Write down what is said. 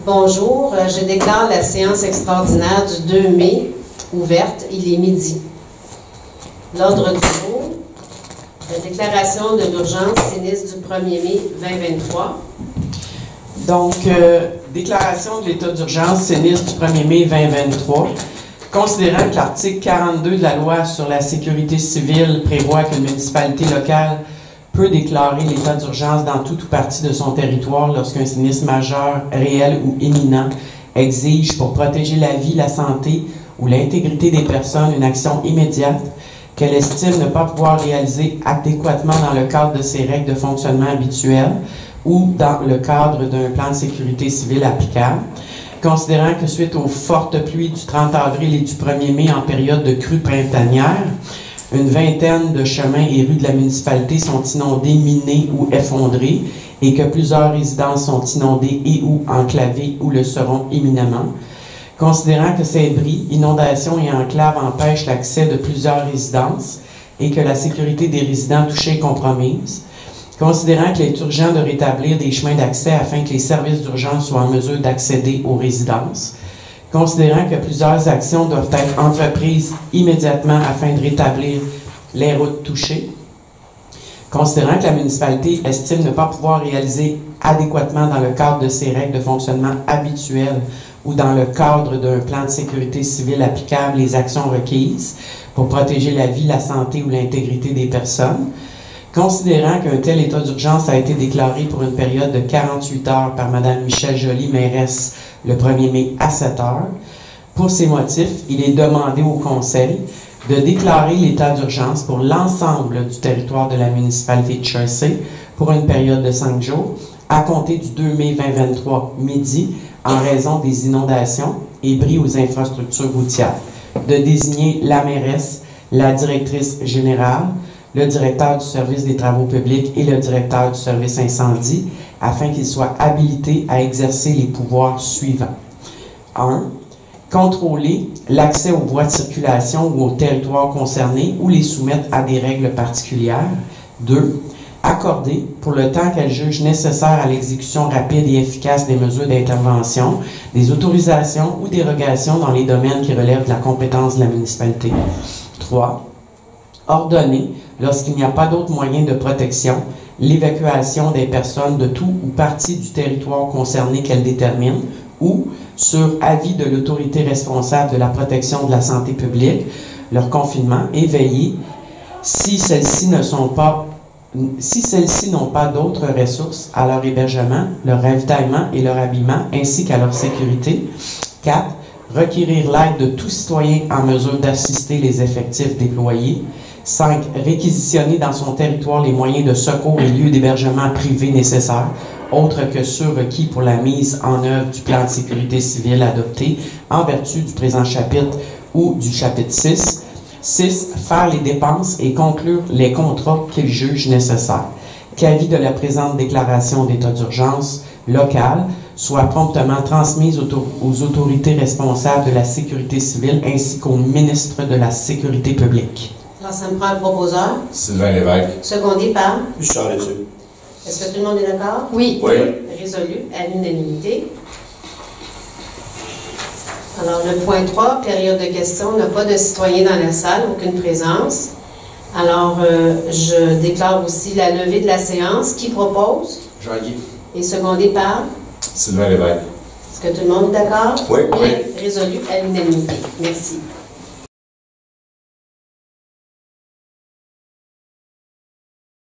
Bonjour, je déclare la séance extraordinaire du 2 mai ouverte. Il est midi. L'ordre du jour, la déclaration de l'urgence sinistre du 1er mai 2023. Donc, déclaration de l'état d'urgence sinistre du 1er mai 2023. Considérant que l'article 42 de la loi sur la sécurité civile prévoit qu'une municipalité locale peut déclarer l'état d'urgence dans tout ou partie de son territoire lorsqu'un sinistre majeur, réel ou imminent exige pour protéger la vie, la santé ou l'intégrité des personnes une action immédiate qu'elle estime ne pas pouvoir réaliser adéquatement dans le cadre de ses règles de fonctionnement habituelles ou dans le cadre d'un plan de sécurité civile applicable. Considérant que suite aux fortes pluies du 30 avril et du 1er mai en période de crue printanière, une vingtaine de chemins et rues de la municipalité sont inondés, minés ou effondrés et que plusieurs résidences sont inondées et ou enclavées ou le seront imminemment. Considérant que ces bris, inondations et enclaves empêchent l'accès de plusieurs résidences et que la sécurité des résidents touchés est compromise. Considérant qu'il est urgent de rétablir des chemins d'accès afin que les services d'urgence soient en mesure d'accéder aux résidences. Considérant que plusieurs actions doivent être entreprises immédiatement afin de rétablir les routes touchées. Considérant que la municipalité estime ne pas pouvoir réaliser adéquatement dans le cadre de ses règles de fonctionnement habituelles ou dans le cadre d'un plan de sécurité civile applicable les actions requises pour protéger la vie, la santé ou l'intégrité des personnes. Considérant qu'un tel état d'urgence a été déclaré pour une période de 48 heures par Mme Michèle Joly, mairesse, le 1er mai à 7 heures, pour ces motifs, il est demandé au Conseil de déclarer l'état d'urgence pour l'ensemble du territoire de la municipalité de Chersey pour une période de 5 jours, à compter du 2 mai 2023 midi, en raison des inondations et bris aux infrastructures routières, de désigner la mairesse, la directrice générale, le directeur du service des travaux publics et le directeur du service incendie, afin qu'ils soient habilités à exercer les pouvoirs suivants. 1. Contrôler l'accès aux voies de circulation ou aux territoires concernés ou les soumettre à des règles particulières. 2. Accorder, pour le temps qu'elle juge nécessaire à l'exécution rapide et efficace des mesures d'intervention, des autorisations ou dérogations dans les domaines qui relèvent de la compétence de la municipalité. 3. Ordonner, lorsqu'il n'y a pas d'autre moyen de protection, l'évacuation des personnes de tout ou partie du territoire concerné qu'elle détermine ou, sur avis de l'autorité responsable de la protection de la santé publique, leur confinement et veiller, si celles-ci n'ont pas d'autres ressources, à leur hébergement, leur ravitaillement et leur habillement, ainsi qu'à leur sécurité. 4. Requérir l'aide de tout citoyen en mesure d'assister les effectifs déployés. 5. Réquisitionner dans son territoire les moyens de secours et lieux d'hébergement privés nécessaires, autres que ceux requis pour la mise en œuvre du plan de sécurité civile adopté en vertu du présent chapitre ou du chapitre 6. 6. Faire les dépenses et conclure les contrats qu'il juge nécessaires. Qu'avis de la présente déclaration d'état d'urgence locale soit promptement transmise aux autorités responsables de la sécurité civile ainsi qu'au ministre de la Sécurité publique. Alors, ça me prend un proposeur. Sylvain Lévesque. Secondé par. Richard Létu. Est-ce que tout le monde est d'accord? Oui. Oui. Résolu à l'unanimité. Alors, le point 3, période de questions, on n'a pas de citoyens dans la salle, aucune présence. Alors, je déclare aussi la levée de la séance. Qui propose? Jean-Guy. Et secondé par? Sylvain Lévesque. Est-ce que tout le monde est d'accord? Oui. Résolu à l'unanimité. Merci.